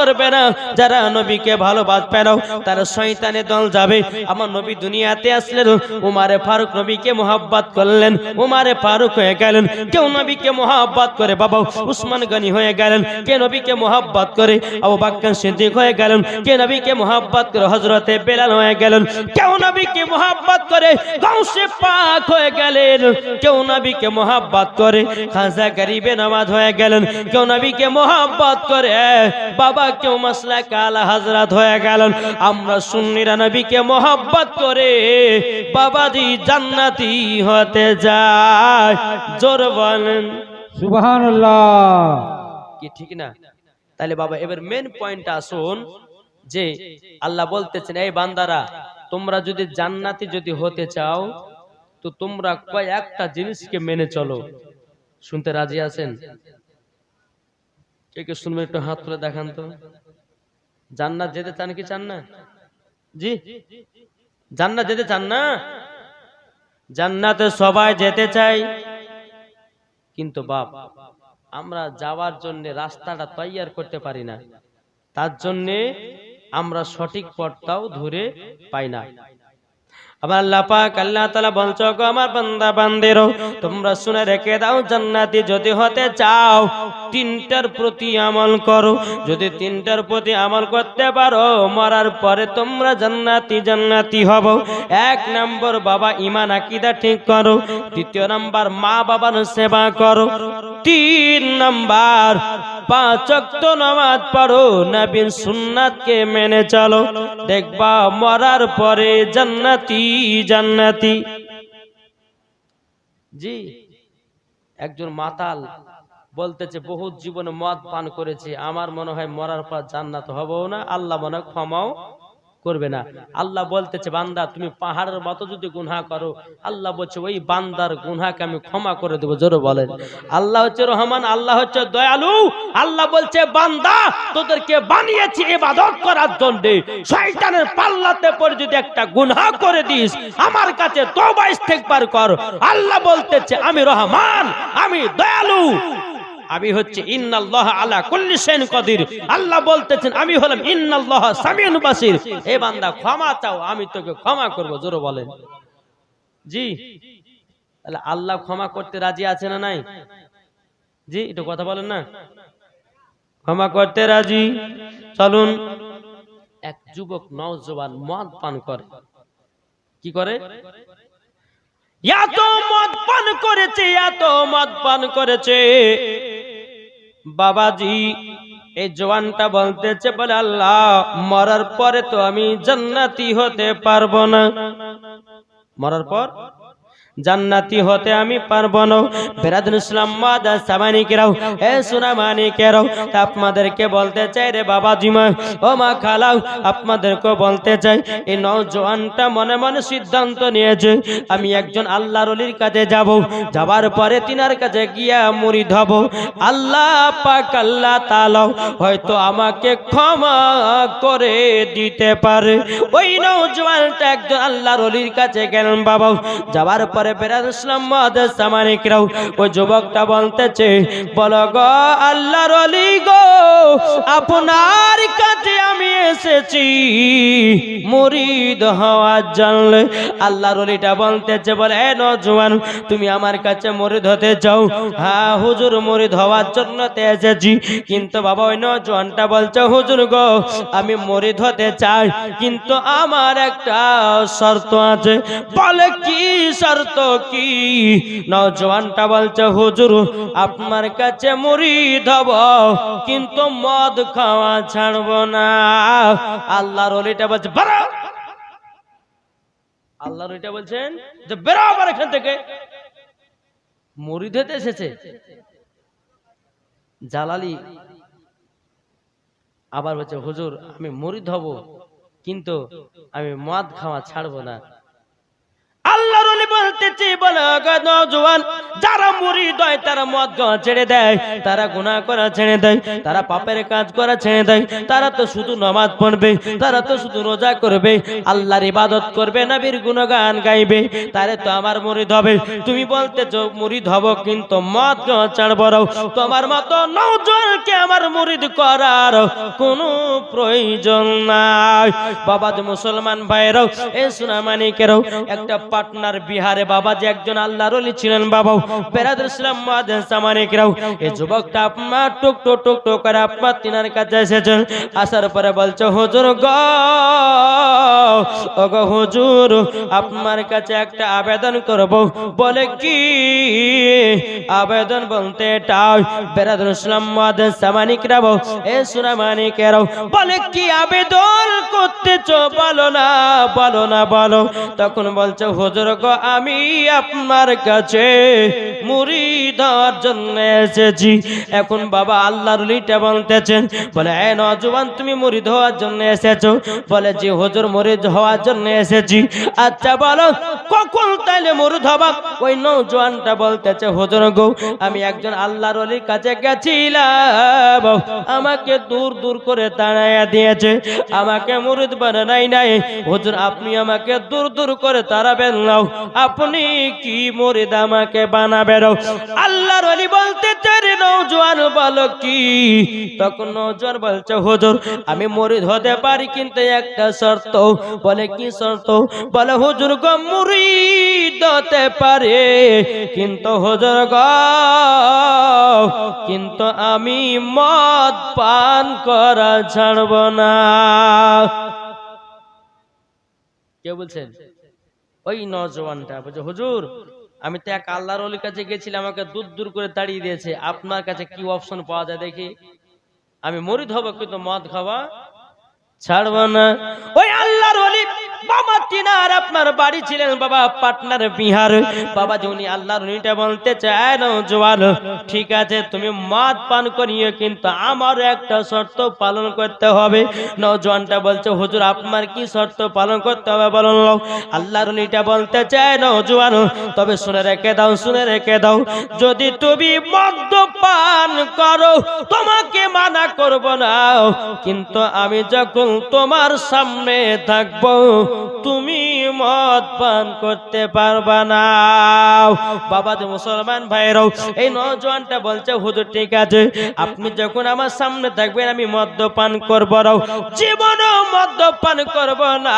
করবে না, যারা নবীকে ভালোবাসবে না তারা শয়তানের দল যাবে। আমার নবী দুনিয়াতে আসলেন, উমারে ফারুক নবীকে মোহাব্বত করলেন, উমারে ফারুক হয়ে গেলেন। কেউ নবীকে মোহাব্বত করে বাবা উসমান গনি হয়ে গেলেন, কে নবীকে মোহাব্বত করে আবু বকর সিদ্দিক হয়ে গেলেন, কে নবীকে মোহাব্বত করে হযরতে বেলাল হয়ে গেলেন, কেউ নবীকে মোহাব্বত করে গাউসে পাক হয়ে গেলেন, কেউ নবীকে মোহাব্বত করে খাজা গরিবে নওয়াজ হয়ে গেলেন, কেউ নবীকে মোহাব্বত করে বাবা কেউ মাসলাক আলা হযরত হয়ে গেলেন। আমরা সুন্নিরা নবীকে মোহাব্বত করে বাবাজি জান্নাতি হতে যায়। জোর বলেন সুবহানাল্লাহ। কি ঠিক না? তাহলে বাবা এবার মেন পয়েন্ট আসুন যে আল্লাহ বলতেছেন এই বান্দারা তোমরা যদি জান্নাতি যদি হতে চাও তো তোমরা কয়েকটা জিনিসকে মেনে চলো। শুনতে রাজি আছেন? কে কে শুনবেন একটু হাত তুলে দেখান তো। জান্নাত যেতে চান কি চান না? জি জান্নাত যেতে চান না? জান্নাতে সবাই যেতে চাই, কিন্তু বাপ আমরা যাওয়ার জন্য রাস্তাটা তৈয়ার করতে পারি না, তার জন্য আমরা সঠিক পথটাও ধরে পাই না। আবার আল্লাহ পাক আল্লাহ তাআলা বলছো গো আমার বান্দা বান্দিরো তোমরা শুনে রেখে দাও জান্নাতি যদি হতে চাও তিনটার প্রতি আমল করো। যদি তিনটার প্রতি আমল করতে পারো মরার পরে তোমরা জান্নাতি হবো। এক নম্বর বাবা ঈমান আকীদা ঠিক করো, দ্বিতীয় নাম্বার মা বাবার সেবা করো, তিন নাম্বার 5 ওয়াক্ত নামাজ পড়ো, নবীর সুন্নাতকে মেনে চলো, দেখবা মরার পরে জান্নাতি। জি একজন মাতাল বলতেছে বহুত জীবনে মদ পান করেছে, আমার মনে হয় মরার পর জান্নাত হবো না, আল্লাহ মনে হয় ক্ষমাও করবে না। আল্লাহ বলতেছে বান্দা তুমি পাহাড়ের মতো যদি গুনাহ করো আল্লাহ বলছে ওই বান্দার গুনাহকে আমি ক্ষমা করে দেব। জোরে বলেন আল্লাহ হচ্ছে রহমান, আল্লাহ হচ্ছে দয়ালু। আল্লাহ বলছে বান্দা তোদেরকে বানিয়েছি ইবাদত করার জন্য, শয়তানের পাল্লাতে পড়ে যদি একটা গুনাহ করে দিস আমার কাছে তওবা ইস্তেগফার কর, আল্লাহ বলতেছে আমি রহমান, আমি দয়ালু, আমি হচ্ছে ইন্নাল্লাহ আলা কুল্লি শাইইন কাদির। আল্লাহ বলতেছেন আমি হলাম ইন্নাল্লাহ সামিউন বাসির। এ বান্দা ক্ষমা চাও আমি তোকে ক্ষমা করব। জোরে বলেন জি। তাহলে আল্লাহ ক্ষমা করতে রাজি আছে না নাই? জি একটু কথা বলেন না। ক্ষমা করতে রাজি। চলুন এক যুবক নওজোয়ান মদ পান করে, কি করে? এত মদ পান করেছে, এত মদ পান করেছে বাবাজি এই জওয়ানটা বলতেছে বলে আল্লাহ মরার পরে তো আমি জান্নাতি হতে পারবো না, মরার পর জান্নাতি হতে আমি পারবো না। বেরাদুল ইসলাম মাদার সামানিকেরাও এ সুনামানিকেরাও আপনাদেরকে বলতে চাই রে বাবাজি মা ও মা খালাও আপনাদেরকে বলতে চাই এই নওজোয়ানটা মনে মনে সিদ্ধান্ত নিয়েছে আমি একজন আল্লাহর ওলির কাছে যাব, যাবার পরে তিনার কাছে গিয়া মুরিদ হব। আল্লাহ পাক আল্লাহ তাআলা হয়তো আমাকে ক্ষমা করে দিতে পারে। ওই নওজোয়ানটা একজন আল্লাহর ওলির কাছে গেলেন বাবা, যাবার পরে বেরাদুল ইসলাম মাদার সামানিকেরাও ওই যুবকটা বলতেছে বলো গো আল্লাহর ওলি গো আপনার কাছে আমি এসেছি মুরিদ হওয়ার জন্য। আল্লাহর ওলিটা বলতেছে বলে এ নওজোয়ান তুমি আমার কাছে মুরিদ হতে চাও? হ্যাঁ হুজুর মুরিদ হওয়ার জন্য এসেছি, কিন্তু বাবা ওই নওজোয়ানটা বলছে হুজুর গো আমি মুরিদ হতে চাই কিন্তু আমার একটা শর্ত আছে। বলে কি শর্ত কি? নওজোয়ানটা বলছে হুজুর আপনার কাছে মুরিদ হব কিন্তু মদ খাওয়া ছাড়বো না। আল্লাহর ওলিটা বলছে বেরো, আল্লাহর ওলিটা বলছেন যে বেরো আবার এখান থেকে, মুরিদ হতে এসেছে। জালালি আবার বলছে হুজুর আমি মুরিদ হব কিন্তু আমি মদ খাওয়া ছাড়বো না। আল্লাহর ওলি বলতেছে বলে নওজোয়ান যারা মুরিদ হয় তারা মদ খাওয়া ছেড়ে দেয়, তারা গুনাহ করা ছেড়ে দেয়, তারা পাপের কাজ করা ছেড়ে দেয়, তারা তো শুধু নামাজ পড়বে, তারা তো শুধু রোজা করবে, আল্লাহর ইবাদত করবে, নবীর গুণগান গাইবে, তারে তো আমার মুরিদ হবে। তুমি বলতেছো মুরিদ হব কিন্তু মদ খাওয়া ছাড়বো না, তোমার মতো নওজোয়ানকে আমার মুরিদ করার কোনো প্রয়োজন নাই। বাবা যে মুসলমান ভাইরাও, এই সোনামানিকেরাও, একটা পাটনার বিহারে বাবা যে একজন আল্লাহর ওলি ছিলেন বাবা, বেরাদুল ইসলাম মুআজ্জিন সামানিকেরাও, এই যুবকটা আপনার টুক টুক টুক টুক করে আপনার তিনার কাছে এসেছেন। আসার পরে বলছে হুজুর গো, ওগো হুজুর, আপনার কাছে একটা আবেদন করব। বলে কি আবেদন? বলতে এটাই। বেরাদুল ইসলাম মুআজ্জিন সামানিকেরাও, এই সোনামানিকেরাও, বলে কি আবেদন করতেছো? বলো না, বলো না, বলো। তখন বলছে হুজুর গো, আমি আপনার কাছে মুরিদ হওয়ার জন্য এসেছি। এখন বাবা আল্লাহর ওলিটা বলতেছেন, বলে এ নওজোয়ান, তুমি মুরিদ হওয়ার জন্য এসেছো? বলে জি হুজুর, মুরিদ হওয়ার জন্য এসেছি। আচ্ছা বলো কখন তাইলে মুরিদ হবা? ওই নওজোয়ানটা বলতেছে হুজুর গো, আমি একজন আল্লাহর ওলির কাছে গেছিলাম, আমাকে দূর দূর করে তাড়াইয়া দিয়েছে, আমাকে মুরিদ বানাই নাই। হুজুর আপনি আমাকে দূর দূর করে তাড়াবেন না, আপনি কি মুরিদ আমাকে বানাবেন? আল্লাহর ওলি বলতে রে নওজোয়ান বলো কি? তখন নওজোয়ান বলছে হুজুর, আমি মুরিদ হতে পারি কিন্তু একটা শর্ত। বলে কি শর্ত? বলে হুজুর গো, মুরিদ হতে পারে কিন্তু হুজুর গো, কিন্তু আমি মদ পান করা ছাড়ব না। কে বলছেন? ওই নওজোয়ানটা বলছে হুজুর, আমি তো এক আল্লাহর ওলির কাছে গেছিলাম, আমাকে দূর দূর করে তাড়িয়ে দিয়েছে, আপনার কাছে কি অপশন পাওয়া যায় দেখি, আমি মুরিদ হব কিন্তু মদ খাওয়া ছাড়ব না। ওই আল্লাহর ওলি বাবা তিনার আপনার বাড়ি ছিলেন বাবা পাটনার বিহার। বাবা উনি আল্লাহর ওলিটা বলতে চায় নওজোয়ান, ঠিক আছে তুমি মদ পান করিও কিন্তু আমার একটা শর্ত পালন করতে হবে। নওজোয়ানটা বলছে হুজুর আপনার কি শর্ত পালন করতে হবে বলুন। আল্লাহর ওলিটা বলতে চায় নওজোয়ান, তবে শুনে রেখে দাও, শুনে রেখে দাও, যদি তুমি মদ পান করো তোমাকে মানা করব না, কিন্তু আমি যখন তোমার সামনে থাকবো তুমি মদ পান করতে পারবা না। বাবা যে মুসলমান ভাইরাও, এই নওজোয়ানটা বলছে হুজুর ঠিক আছে, আপনি যখন আমার সামনে থাকবেন আমি মদ্যপান করব না, জীবনও মদ্যপান করব না।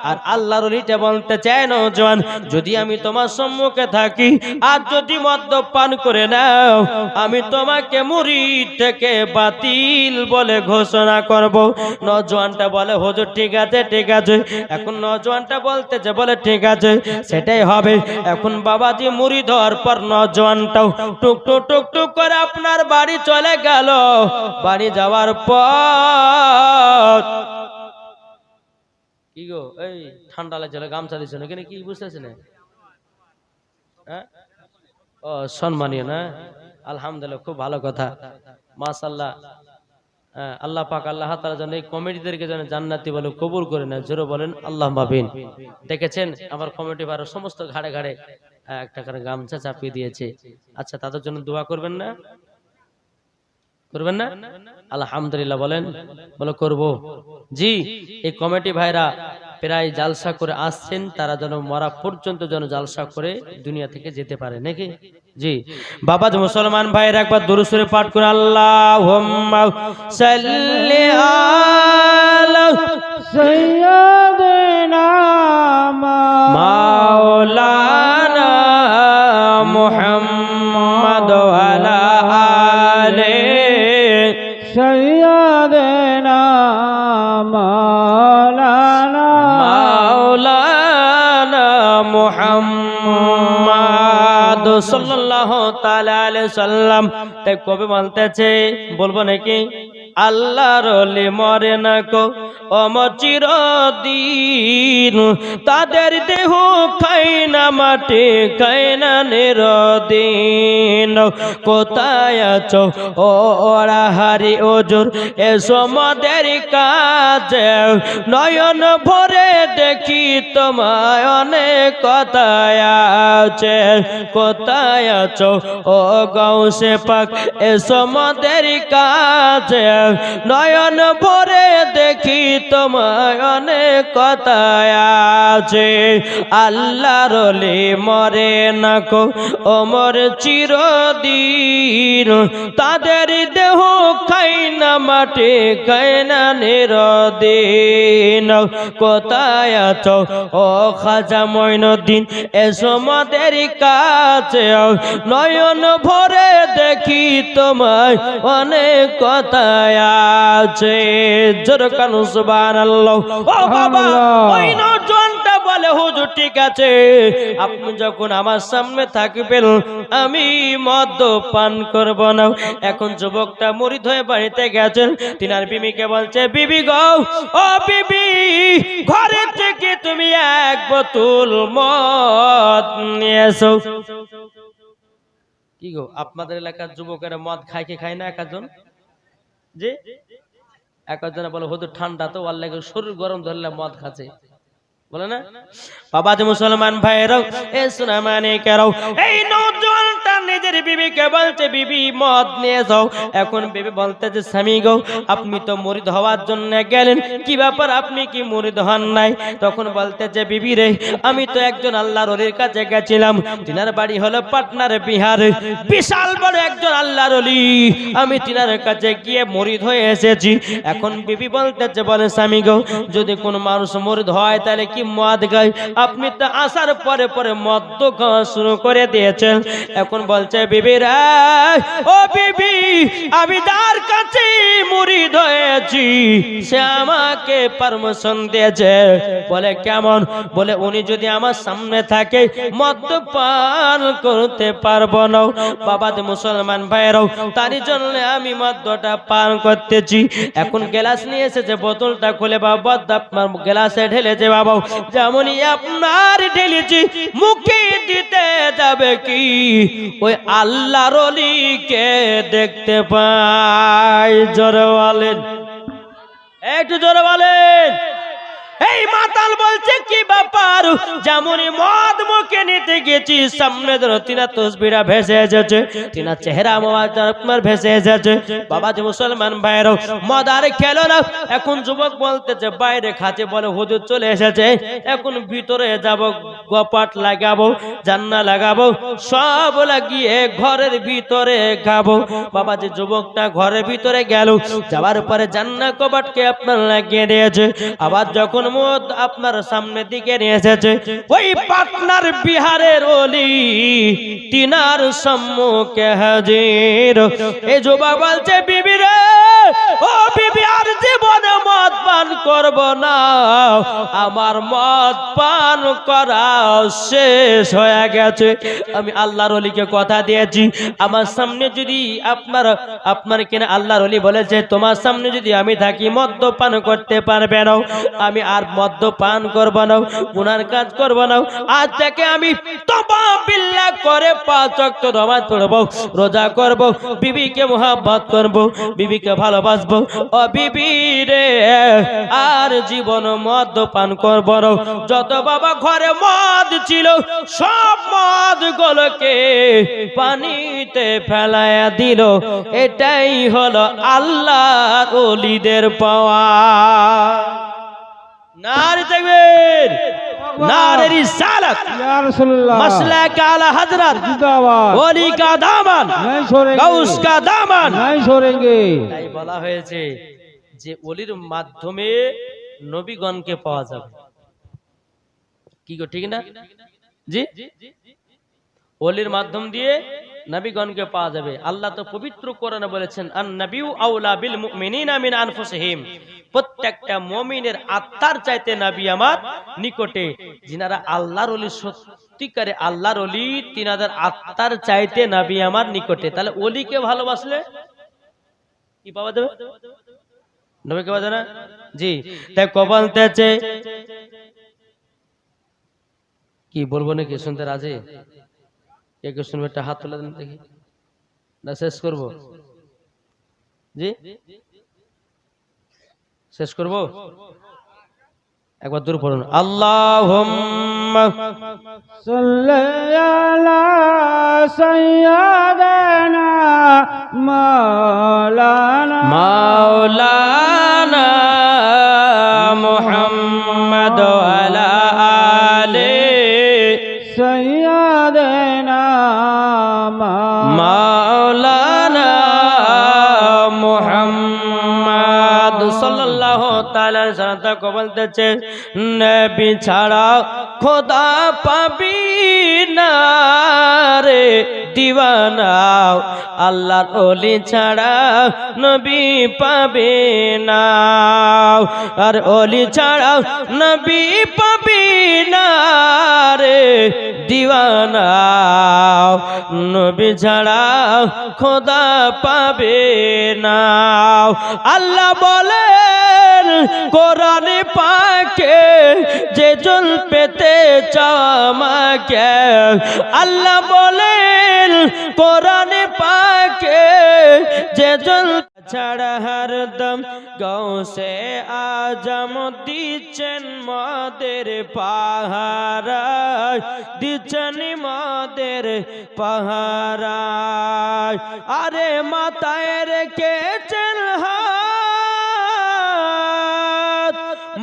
আর আল্লাহর ওলিটা বলতে চায় নওজোয়ান, যদি আমি তোমার সম্মুখে থাকি আর যদি মদ্যপান করে নাও, আমি তোমাকে মুরিদ থেকে বাতিল বলে ঘোষণা করব। নওজোয়ানটা বলে হুজুর ঠিক আছে, ঠিক আছে। এখন নওজোয়ানটা বলতেছে, বলে ঠিক আছে সেটাই হবে। এখন বাবাজি মুরিদ হওয়ার পর নওজোয়ানটাও টুক টুক টুক টুক করে আপনার বাড়ি চলে গেল। বাড়ি যাওয়ার পর কি গো, এই ঠান্ডা লাগছিল, গামছা দিচ্ছ না কেন, কি বুঝতেছে না? ও সম্মানীয় না, আলহামদুলিল্লাহ, খুব ভালো কথা, মাশাআল্লাহ। আল্লাহ পাক আল্লাহ তাআলা যেন এই কমিটিদেরকে যেন জান্নাতি বলে কবুল করে নেয়, জোরে বলেন আল্লাহুম্মা আমিন। দেখেছেন আমার কমিটি ভাইরা সমস্ত ঘাড়ে ঘাড়ে একটা করে গামছা চাপিয়ে দিয়েছে। আচ্ছা তাদের জন্য দোয়া করবেন না, করবেন না? আলহামদুলিল্লাহ বলেন, বলো করব। জি, এই কমিটি ভাইরা প্রায় জালসা করে আসছেন, তারা যেন মরা পর্যন্ত যেন জালসা করে দুনিয়া থেকে যেতে পারে নাকি। জি বাবা মুসলমান ভাইরা একবার দুরূদ শরীফ পাঠ করে আল্লাহুম্মা সাল্লি আলা সাইয়্যিদিনা মাওলানা মুহাম্মদ ওয়া আলা আলি সাইয়্যিদিনা মাওলানা মুহাম্মদ সাল্লাল্লাহু তাআলা আলাইহি সাল্লাম। তাই কবি বলতেছে, বলবো নাকি, আল্লাহর ওলি মরে না কো অমর চিরদিন। তাদের দেহ খায় না মাটি, খায় না নিরদিন। কোথায় আছো ও ওরা হারি ওজোর, এসো মোদের কাছে। নয়ন ভরে দেখি তোমায়, অনেক কথায় আছে। কোথায় আছো ও গাউসে পাক, এসো মোদের কাছে। নয়ন ভরে দেখি তোমায়, অনেক কথায় আছে। আল্লাহর ওলি মরে না কো অমর চিরদিন। তাদের দেহ খায় না মাটি, খায় না নিরদিন। কোথায় আছো ও খাজা মঈনুদ্দিন, এসো মোদের কাছে। নয়ন ভরে দেখি তোমায়, অনেক কথায় আছে। জোরে কানু সুবহানাল্লাহ। ও বাবা, ওই নওজোয়ানটা বলে হুজুর ঠিক আছে, আপনি যখন আমার সামনে থাকবেন আমি মদ পান করব না। এখন যুবকটা মুরিদ হয়ে বাড়িতে গেছেন, তিনার বিবিকে বলছে, বিবি গো, ও বিবি, ঘরে থেকে তুমি এক বোতল মদ নিয়ে এসো। কি গো, আপনাদের এলাকার যুবকেরা মদ খায় কি খায় না? একজন জি, একজনে বলে হুজুর ঠান্ডা তো আল্লাহ শরীর গরম ধরলে মদ খাচ্ছে, বলে না? বাবা যে মুসলমান ভাইরাও, এ সোনা মানে কেরাও, এই নওজোয়ানটা নিজের বিবিকে বলছে, বিবি মদ নিয়ে যাও। এখন বিবি বলতে যে, স্বামী গো, আপনি তো মুরিদ হওয়ার জন্য গেলেন, কি ব্যাপার আপনি কি মুরিদ হন নাই? তখন বলতে যে, বিবি রে, আমি তো একজন আল্লাহর ওলির কাছে গেছিলাম, তিনার বাড়ি হলো পাটনার বিহার, বিশাল বড় একজন আল্লাহর ওলি, আমি তিনার কাছে গিয়ে মুরিদ হয়ে এসেছি। এখন বিবি বলতে যে, বলে স্বামী গো, যদি কোন মানুষ মুরিদ হয় তাহলে কি মদ খায়? আপনি তো আসার পরে পরে মদ খাওয়া শুরু করে দিয়েছেন। এখন বলছে বিবি রে, ও বিবি, আমি যার কাছে মুরিদ হয়েছি সে আমাকে পারমিশন দিয়েছে। বলে কেমন? বলে উনি যদি আমার সামনে থাকে মদ পান করতে পারবো না। বাবা যে মুসলমান ভাইরাও, তারই জন্য আমি মদটা পান করতেছি। এখন গ্লাস নিয়ে এসেছে, বোতলটা খুলে বাবা আপনার গ্লাসে ঢেলেছে। বাবা যেমনই আপনার ঢেলেছি, মুখে দিতে যাবে কি ওই আল্লাহর ওলিকে দেখতে পাই। জোরে বলেন, একটু জোরে বলেন। এই মাতাল বলছে, কি ব্যাপার? যেমনই মদ মুখে নিতে গেছি, সামনে ধরো তিনা তসবিরা ভেসে এসেছে, তিনা চেহারা আমার ভেসে এসেছে। বাবা যে মুসলমান ভাইরাও, মদ আর খেলো না। এখন যুবক বলতেছে, বাইরে খাচ্ছে, বলে হুজুর চলে এসেছে, এখন ভিতরে যাব, গপাট লাগাবো, জান্না লাগাবো, সব লাগিয়ে ঘরের ভিতরে খাবো। বাবা যে যুবকটা ঘরের ভিতরে গেল, যাওয়ার পরে জান্না কবাটকে আপনার লাগিয়ে দিয়েছে। আবার যখন মদ আপনার সামনে দিকে নিয়ে এসেছে, ওই পাটনার বিহারের ওলি তিনার সম্মুখে হাজির। এই যুবক বলছে, বিবি রে, ও বিবি, আর জীবনে মদ পান করব না, আমার মদ পান করা শেষ হয়ে গেছে। আমি আল্লাহর ওলিকে কথা দিয়েছি, আমার সামনে যদি আপনার কিনা আল্লাহর ওলি বলেছে, তোমার সামনে যদি আমি থাকি মদ পান করতে পারবে না, আমি আর মদ পান করব না, গুনার কাজ করব না। আজ থেকে আমি তওবা বিল্লাহ করে 5 ওয়াক্ত নামাজ পড়ব, রোজা করব, বিবিকে মোহাব্বত করব, বিবিকে ভালোবাসবো। ও বিবি রে, আর জীবন মদ পান করব না। যত বাবা ঘরে মদ ছিল, সব মদ গুলোকে পানিতে ফেলায়া দিল। এটাই হলো আল্লাহর ওলিদের পাওয়া। নারে তাকবীর, নারে রিসালাত, ইয়া রাসূলুল্লাহ, মাসলাক আলা হযরত, জিন্দাবাদ, ওলি কা দামান नहीं छोड़ेंगे, গাউস কা দামান नहीं छोड़ेंगे। তাই বলা হয়েছে যে ওলির মাধ্যমে নবীগণকে পাওয়া যাবে। কি গো, ঠিক না? জি, ওলির মাধ্যম দিয়ে নবীগণকে পাওয়া যাবে। আল্লাহ তো পবিত্র কোরআনে বলেছেন, আন নাবিয়্যু আওলা বিল মুমিনিনা মিন আনফুসিহিম, প্রত্যেকটা মুমিনের আত্মার চাইতে নবী আমার নিকটে। যিনারা আল্লাহর ওলি, সত্যিকারে আল্লাহর ওলি, তিনাদের আত্মার চাইতে নবী আমার নিকটে। তাহলে ওলিকে ভালোবাসলে কি পাওয়া যাবে? নবীকে বাজে না জি। তাই কো বলতেছে কি বলবো নাকি শুনতে রাজি? কে কে শুনবে একটা হাত তুলে দেন দেখি, না শেষ করবো? জি শেষ করবো? একবার দূর পড়ুন, আল্লাহুম্মা সাল্লি আলা সাইয়্যিদানা মাওলানা মাওলানা মুহাম্মদ ওয়ালা আলি সাইয়্যিদানা মাওলানা মুহাম্মদ সাল্লাল্লাহু তাআলা সাল্লাম কো বলতেছে নবী ছাড়া খোদা পাবি না রে দিওয়ানা, আল্লাহর ওলি ছাড়া নবী পাবে না, আর ওলি ছাড়া নবী পাবি না রে দিওয়ানা, নবী ছাড়া খোদা পাবে না। আল্লাহ বলেন কোরআনে পাকে যে জল পেতে চাও আমাকে, আল্লাহ বলেন কোরআনে পাকে যে জল ছাড়া হরদম গৌসে আজম দিচ্ছেন মদের পাহারা, দিচ্ছেন মদের পাহারা, আরে মাথায় রেখেছেন হাত,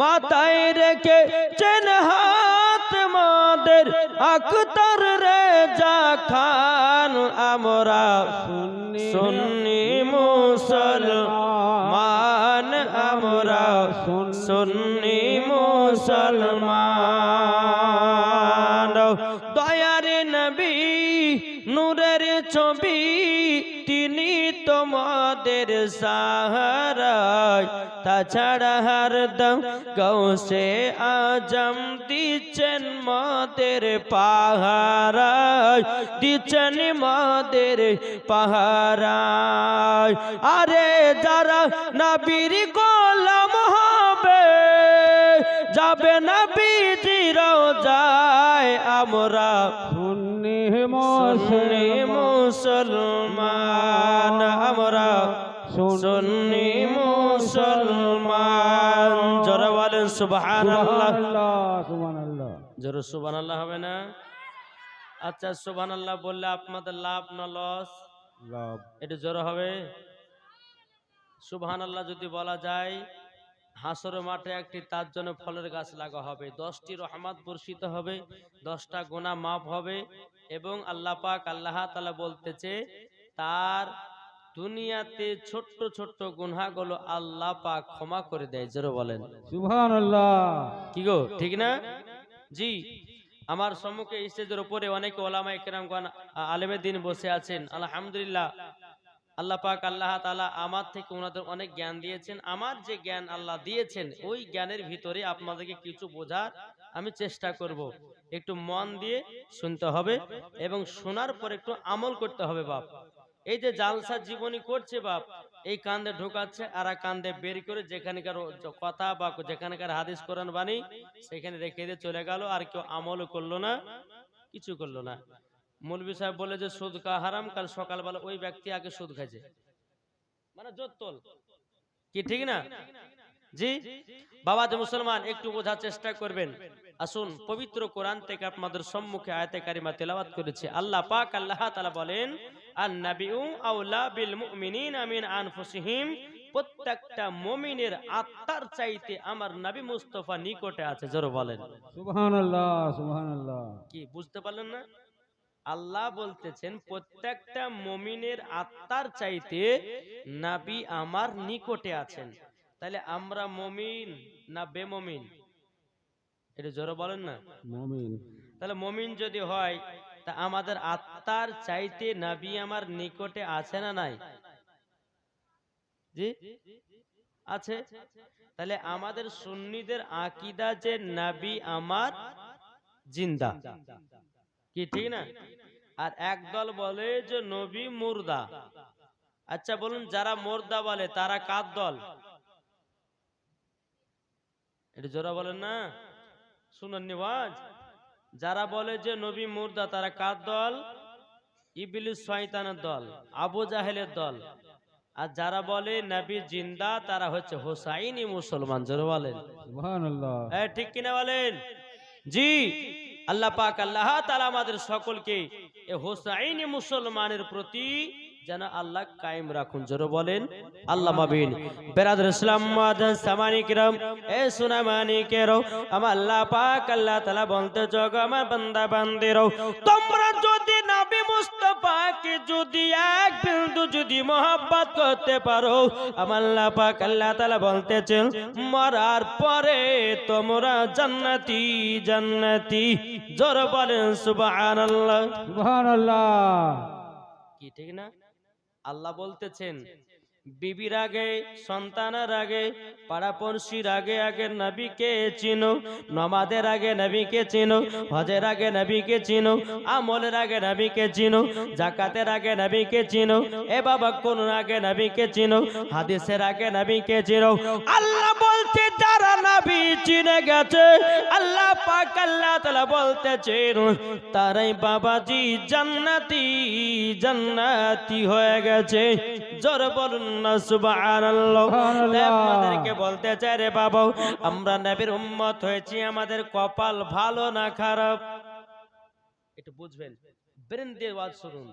মাথায় রেখেছেন হাত মদের আখতার রেজা খান, আমরা সুন্নি মুসলমান, আমরা সুন্নি মুসলমান। দয়ার নবী নূরের ছবি তিনি তোমাদের সাহারা, তাছাড়া হরদম গৌসে আজম দিচ্ছেন মদের পাহারা, দিচ্ছেন মদের পাহারা, আরে যারা নবীর গোলাম হবে যাবে নবীজির রওজায়, আমরা সুন্নি মুসলমান, আমরা সুন্নি মুসলমান। জোরে বলেন সুবহানাল্লাহ, সুবহানাল্লাহ। জোরে সুবহানাল্লাহ হবে না? আচ্ছা সুবহানাল্লাহ বললে আপনাদের লাভ না লস? লাভ। এটা জোরে হবে। সুবহানাল্লাহ যদি বলা যায় হাসর মাঠে একটি তার জন্য ফলের গাছ লাগা হবে, 10টি রহমত বর্ষিত হবে, 10টা গুনাহ মাফ হবে, এবং আল্লাহ পাক আল্লাহ তাআলা বলতেছে তার দুনিয়াতে ছোট্ট ছোট্ট গুনাহগুলো আল্লাহ পাক ক্ষমা করে দেয়। জোরে বলেন সুবহানাল্লাহ। কি গো ঠিক না? জি। আমার সম্মুখে স্টেজের উপরে অনেক ওলামায়ে কেরামগণ আলেমে দ্বীন বসে আছেন, আলহামদুলিল্লাহ। আল্লাহ পাক আল্লাহ তাআলা আমার থেকে ওনাদের অনেক জ্ঞান দিয়েছেন, আমার যে জ্ঞান আল্লাহ দিয়েছেন ওই জ্ঞানের ভিতরে আপনাদেরকে কিছু বোঝার আমি চেষ্টা করব। একটু মন দিয়ে শুনতে হবে এবং শোনার পর একটু আমল করতে হবে বাপ। এই যে জালসা জীবনী করছে বাপ, এই কান্দে ঢোকাচ্ছে আর কান্দে বের করে যেখানকার কথা বা যেখানকার হাদিস কোরআন বাণী সেখানে রেখে দিয়ে চলে গেল, আর কেউ আমলও করলো না, কিছু করলো না। মৌলভী সাহেব বলে যে সুদ কা হারাম, কাল সকালবেলা ওই ব্যক্তি আগে সুদ খাইছে, মানে জোত্তল কি ঠিক না? জি বাবা যে মুসলমান একটু বোঝার চেষ্টা করবেন। আসুন পবিত্র কোরআন থেকে আপনাদের সম্মুখে আয়াতে কারিমা তেলাওয়াত করেছে। আল্লাহ পাক আল্লাহ তাআলা বলেন আন-নাবিয়্যু আওলা বিল মুমিনিনা মিন আনফুসিহিম, প্রত্যেকটা মুমিনের আত্মার চাইতে আমার নবী মুস্তাফা নিকটে আছে। জোরে বলেন সুবহানাল্লাহ, সুবহানাল্লাহ। কি বুঝতে পারলেন না? আল্লাহ বলতেছেন প্রত্যেকটা মুমিনের আত্মার চাইতে নবী আমার নিকটে আছেন। তাহলে আমরা মুমিন না বেমুমিন? এটা জোরে বলেন না। মুমিন। তাহলে মুমিন যদি হয় তা আমাদের আত্মার চাইতে নবী আমার নিকটে আছে না নাই? জি আছে। তাহলে আমাদের সুন্নিদের আকীদা যে নবী আমার জিন্দা, কি ঠিক না? আর একদল বলে যে নবী মুর্দা। আচ্ছা বলুন যারা মুর্দা বলে তারা কার দল? এটা জোরা বলেন না, শুনেন নিওয়াজ। যারা বলে যে নবী মুর্দা তারা কার দল? ইবলিস শয়তানের দল, আবু জাহেলের দল। আর যারা বলে নবী জিন্দা তারা হচ্ছে হোসাইনি মুসলমান। জোরে বলেন সুবহানাল্লাহ। ঠিক কিনা বলেন? জি। আল্লাহ পাক আল্লাহ তাআলা আমাদের সকলকে এই হোসাইনি মুসলমানের প্রতি যেন আল্লাহ কায়েম রাখুন। জোরে বলেন আল্লাহ মাবিন। বেরাদর ইসলাম মুআজ্জাজ সামানি কিরাম, এ সুনামানি কেরো, আমার আল্লাহ পাক আল্লাহ তাআলা বলতে জগ আমার বান্দা বান্দিরো, তোমরা যদি নবী মুস্তাফাকে যদি এক বিন্দু যদি মহব্বত করতে পারো, আমার আল্লাহ পাক আল্লাহ তাআলা বলতেছেন মরার পরে তোমরা জান্নাতি জান্নাতি। জোরে বলেন সুবহানাল্লাহ সুবহানাল্লাহ। কি ঠিক না? আল্লাহ বলতেছেন বিবির আগে, সন্তানের আগে, পাড়াপড়শির আগে আগে নবীকে চিনো, নামাজের আগে নবীকে চিনো, হজের আগে নবীকে চিনো, আমলের আগে নবীকে চিনো, যাকাতের আগে নবীকে চিনো, এ বাবা কোন আগে নবীকে চিনো, হাদিসের আগে নবীকে চিনো। আল্লাহ বলতে যারা নবী চিনে গেছে, আল্লাহ পাক আল্লাহ তাআলা বলতেছেন তারাই বাবাজি জান্নাতি জান্নাতি হয়ে গেছে। জোরে বলুন না সুবহানাল্লাহ। আমাদেরকে বলতে চাই রে বাবা, আমরা নবীর উম্মত হয়েছি, আমাদের কপাল ভালো না খারাপ একটু বুঝবেন, ব্রেন দিয়ে ওয়াজ শুনুন।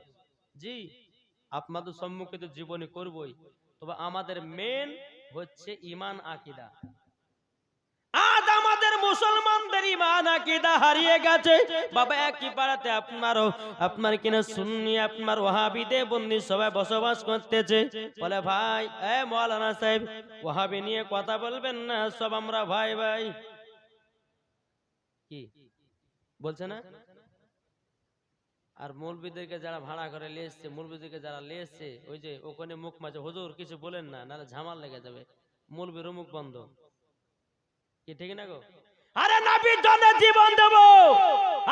জি, আপনাদের সম্মুখে তো জীবনী করবই, তবে আমাদের মেন হচ্ছে ঈমান আকীদা। আজ আমাদের মুসলমানদের ঈমান আকীদা হারিয়ে গেছে বাবা। একই পাড়াতে আপনার কিনা সুন্নি আপনার ওয়াহাবিদে বন্দি সবাই বসবাস করতেছে। বলে ভাই এ মাওলানা সাহেব ওয়াহাবি নিয়ে কথা বলবেন না, সব আমরা ভাই ভাই। কি বলছে না? আর মৌলবীদেরকে যারা ভাড়া করে নিয়ে এসছে, মৌলবীদেরকে যারা নিয়ে এসছে, ওই যে ওখানে মুখ মাঝে হুজুর কিছু বলেন না, নাহলে ঝামাল লেগে যাবে, মৌলবীর মুখ বন্ধ। কি ঠিক না গো? আরে নবীর জন্য জীবন দেব,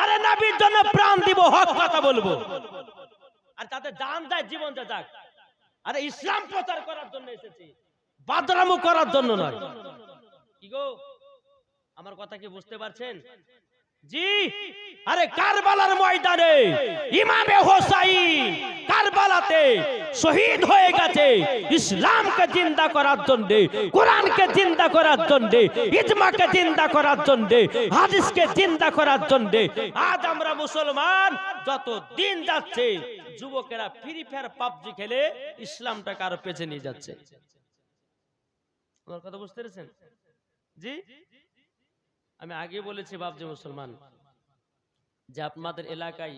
আরে নবীর জন্য প্রাণ দিব, হক কথা বলবো, আর তাতে জান যায় জীবন যা যাক। আরে ইসলাম প্রচার করার জন্য এসেছি, বাদরামু করার জন্য নয়। কি গো, আমার কথা কি বুঝতে পারছেন? জি। আরে কারবালার ময়দানে ইমামে হোসাইন কারবালাতে শহীদ হয়ে গেছে ইসলামকে জিন্দা করার জন্য, কোরআনকে জিন্দা করার জন্য, ইজমাকে জিন্দা করার জন্য, হাদিসকে জিন্দা করার জন্য। আজ আমরা মুসলমান যত দিন যাচ্ছে যুবকেরা ফ্রি ফায়ার পাবজি খেলে ইসলামটাকে আরো পেছে নিয়ে যাচ্ছে। আমার কথা বুঝতে পেরেছেন? জি। আমি আগে বলেছি বাপজি মুসলমান যে আপনাদের এলাকায়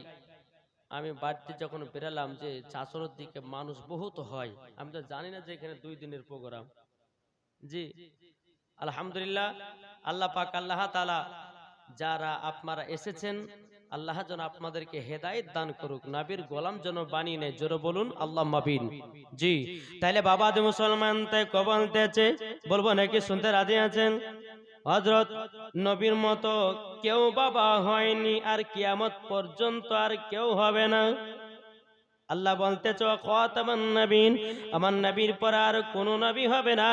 আমি বাড়িতে যখন বেরালাম যে চাষরের দিকে মানুষ বহুত হয়, আমি তো জানি না যে এখানে 2 দিনের প্রোগ্রাম। জি আলহামদুলিল্লাহ, আল্লাহ পাক আল্লাহ তাআলা যারা আপনারা এসেছেন আল্লাহ যেন আপনাদেরকে হেদায়েত দান করুক, নবীর গোলাম যেন বানিয়ে নেয়। জোরে বলুন আল্লাহুম্মা আমিন। জি তাইলে বাবা দে মুসলমান তাই কবলতেছে বলবো নাকি শুনতে রাজি আছেন? হযরত নবীর মতো কেউ বাবা হয়নি, আর কিয়ামত পর্যন্ত আর কেউ হবে না। আল্লাহ বলতেছে খাতামান নবীন, আমার নবীর পর আর কোন নবী হবে না,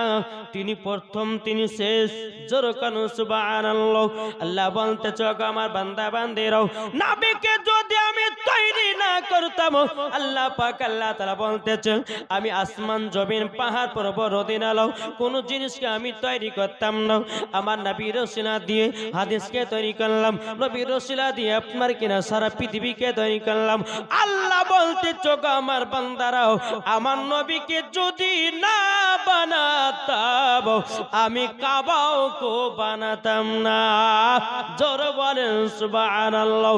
তিনি প্রথম তিনি শেষ। জোরে কানু সুবহানাল্লাহ। আল্লাহ বলতেছে আমার বান্দা বান্দিরাও, নবীকে যদি আমি তৈরি না করতাম, আল্লাহ পাক আল্লাহ তাআলা বলতেছে আমি আসমান জমিন পাহাড় পর্বত নদী-নালা কোন জিনিসকে আমি তৈরি করতাম না, আমার নবীর রসিলা দিয়ে হাদিসকে তৈরি করলাম, নবীর রসিলা দিয়ে আপনার কিনা সারা পৃথিবীকে তৈরি করলাম। আল্লাহ বলতেছে আমার বান্দারাও, আমার নবীকে যদি না বানাতাম আমি কাবাও কো বানাতাম না। জোরে বলেন সুবহানাল্লাহ।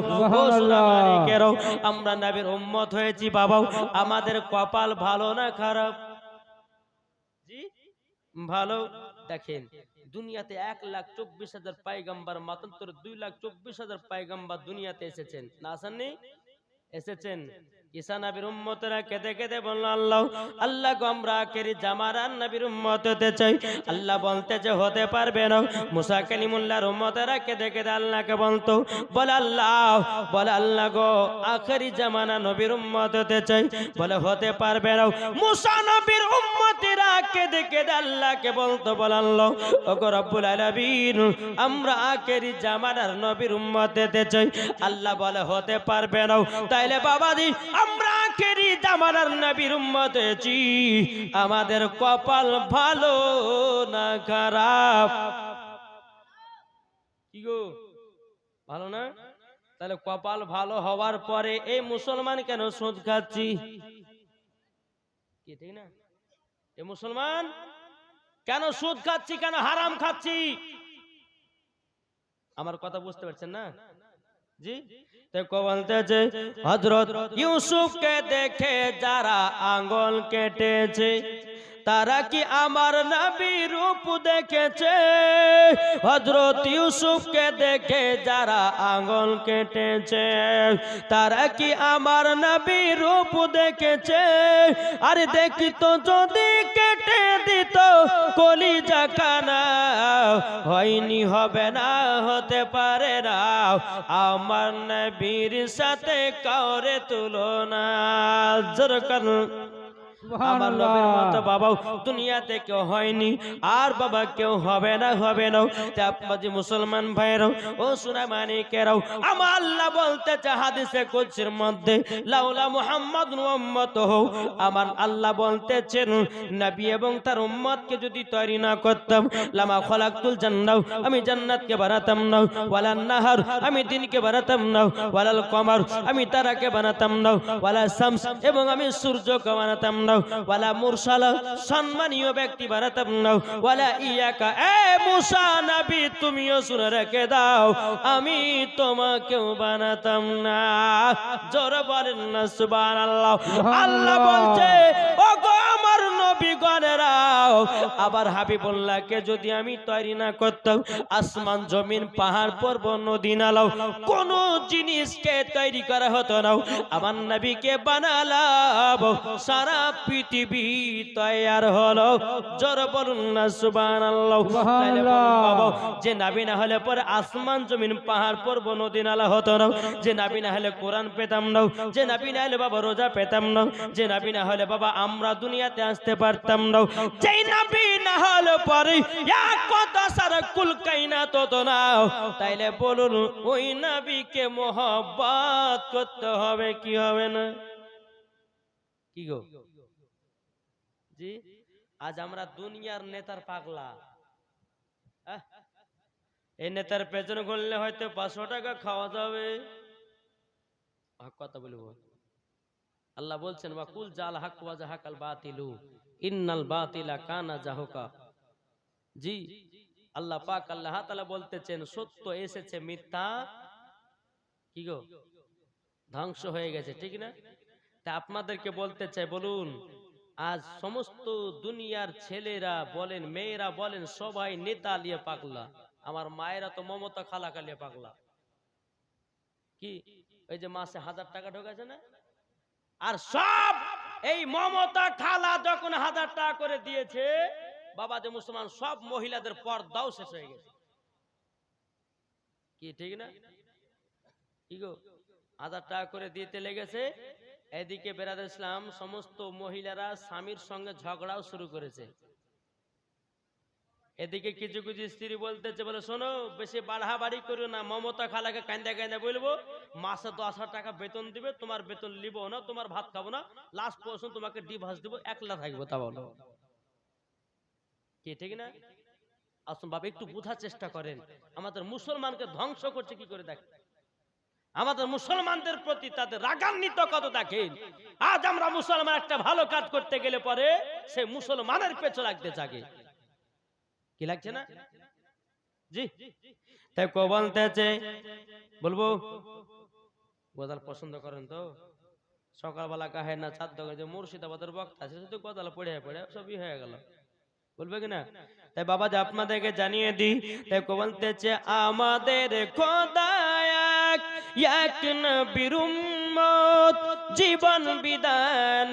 আমরা নবীর উম্মত হয়েছি বাবা, আমাদের কপাল ভালো না খারাপ? জি ভালো। দেখেন দুনিয়াতে 1,24,000 পয়গম্বর, মাত্র 2,24,000 পয়গম্বর দুনিয়াতে এসেছেন, না আসেননি? এসেছেন। ঈসা নবীর উম্মতরা কেঁদে কেঁদে বলল আল্লাহ আল্লাহ গো আমরা আখেরি জামানার নবীর উম্মত হতে চাই। আল্লাহ বলতে যে হতে পারবে না। মুসা কালিমুল্লাহর উম্মতরা কেঁদে কেঁদে আল্লাহকে বলতো, বলে আল্লাহ গো আখেরি জামানা নবীর উম্মত হতে চাই। বলে হতে পারবে না। মুসা নবীর উম্মতেরা কেঁদে কেঁদে আল্লাহকে বলতো বলাল্লাহ ওগো রব্বুল আলামিন আমরা আখেরি জামানার নবীর উম্মত হতে চাই। আল্লাহ বলে হতে পারবে না। তাইলে বাবাজি আমরা আখেরি জামানার নবীর উম্মত হয়েছি, আমাদের কপাল ভালো না খারাপ? কি গো ভালো না? তাহলে কপাল ভালো হওয়ার পরে এই মুসলমান কেন সুদ খাচ্ছি? কি ঠিক না? এই মুসলমান কেন সুদ খাচ্ছি, কেন হারাম খাচ্ছি? আমার কথা বুঝতে পারছেন না? জি দেখো বলতেছে হযরত ইউসুফকে দেখে যারা আঙ্গুল কেটেছে তারা কি আমার নবীর রূপ দেখেছে? হযরত ইউসুফকে দেখে যারা আঙ্গুল কেটেছে তারা কি আমার নবীর রূপ দেখেছে? আরে দেখিত যদি কেটে দিত কলিজা খানা, হয়নি হবে না হতে পারে না আমার নবীর সাথে কাউরে তুলনা। যেরকম আমার নবীর মতো বাবা দুনিয়াতে কেউ হয়নি, আর বাবা কেউ হবে না, হবে না। আপনাদের মুসলমান ভাইরাও ও সোনা মানিকেরাও, আমার আল্লাহ বলতেছে হাদিসে কুদসির মধ্যে লাউলা মুহাম্মাদুন ওয়া উম্মাতুহু, আমার আল্লাহ বলতেছেন নবী এবং তার উম্মতকে যদি তৈরি না করতাম লামা খলাকতুল জান্নাহ, আমি জান্নাতকে বানাতাম না, ওয়ালান নাহার আমি দিনকে বানাতাম না, ওয়ালাল কমার আমি তারাকে বানাতাম না, ওয়ালা শামস এবং আমি সূর্যকে বানাতাম না, ওয়ালা মুরসালা সম্মানীয় ব্যক্তি বানাতাম না, ওয়ালা ইয়াকা এ মুসা নবী তুমিও শুনে রেখে দাও আমি তোমাকেও বানাতাম না। জোরে বলেন না সুবহানাল্লাহ। আল্লাহ বলছে ওগো আমার নবীগণেরা, আবার হাবিবুল্লাহকে যদি আমি তৈরি না করতাম আসমান জমিন পাহাড় পর্বত নদী নালা কোন জিনিসকে তৈরি করা হতো না, আমার নবীকে বানালাম সারা পৃথিবী তৈয়ার হলো। জোরে বলুন না সুবহানাল্লাহ। তাইলে বলুন বাবা যে নবী না হলে পরে আসমান জমিন পাহাড় পর্বত নদী নালা হতো না, যে নবী না হলে কোরআন পেতাম না, যে নবী না হলে বাবা রোজা পেতাম না, যে নবী না হলে বাবা আমরা দুনিয়াতে আসতে পারতাম না, যেই নবী না হলে পরে এক কথা সারা কুল কায়নাত হতো না। তাইলে বলুন ওই নবীকে মোহাব্বত করতে হবে কি হবে না? কি গো জি আজ আমরা দুনিয়ার নেতার পাগলা। এই নেতার পেছনে ঘুরলে হয়তো 500 টাকা খাওয়া যাবে। কথা বলবো আল্লাহ বলছেন ওয়া কুল জাল হক ওয়া জাহাকাল বাতিলু ইন্নাল বাতিলা কানা জাহুকা। জি আল্লাহ পাক আল্লাহ তাআলা বলতেছেন সত্য এসেছে মিথ্যা কি গো ধ্বংস হয়ে গেছে, ঠিক না? তা আপনাদেরকে বলতে চাই বলুন আজ সমস্ত দুনিয়ার ছেলেরা বলেন মেয়েরা বলেন সবাই নেতা লিয়ে পাগলা। আমার মায়েরা তো মমতা খালা কালিয়ে পাগলা। কি ওই যে মাসে 1000 টাকা ঢোকাছে না, আর সব এই মমতা খালা যখন 1000 টাকা করে দিয়েছে বাবা যে মুসলমান সব মহিলাদের পর্দাও শেষ হয়ে গেছে। কি ঠিক না? কি গো 1000 টাকা করে দিতে লেগেছে, এদিকে বেরাদর ইসলাম সমস্ত মহিলারা স্বামীর সঙ্গে ঝগড়াও শুরু করেছে। এদিকে কিছু কিছু স্ত্রী বলতেছে বলে শোনো বেশি বাড়াবাড়ি করো না, মমতা খালাকে কান্দা কান্দা বলবো মাসে 10,000 টাকা বেতন দিবে, তোমার বেতন লিব না, তোমার ভাত খাবো না, লাস্ট পর্যন্ত তোমাকে ডিভোর্স দিব, একলা থাকবো। তা বলো কি ঠিক না? আসুন বাবা একটু বোঝার চেষ্টা করেন আমাদের মুসলমানকে ধ্বংস করছে কি করে দেখেন, আমাদের মুসলমানদের প্রতি তাদের রাগান্বিত কত দেখেন। আজ আমরা মুসলমান একটা ভালো কাজ করতে গেলে পরে সে মুসলমানের পেছনে লাগতে থাকে। কি লাগছে না? জি তাই কো বলতেছে বলবো গজাল পছন্দ করেন তো? সকালবেলা কাহে না ছাদ যে মুর্শিদাবাদের বক্তা আছে শুধু গজাল পড়ে পড়ে সবই হয়ে গেল, বলবে কিনা? তাই বাবা যে আপনাদেরকে জানিয়ে দিই, তাই কো বলতেছে আমাদের খোদা এক নবীর উম্মত জীবন বিধান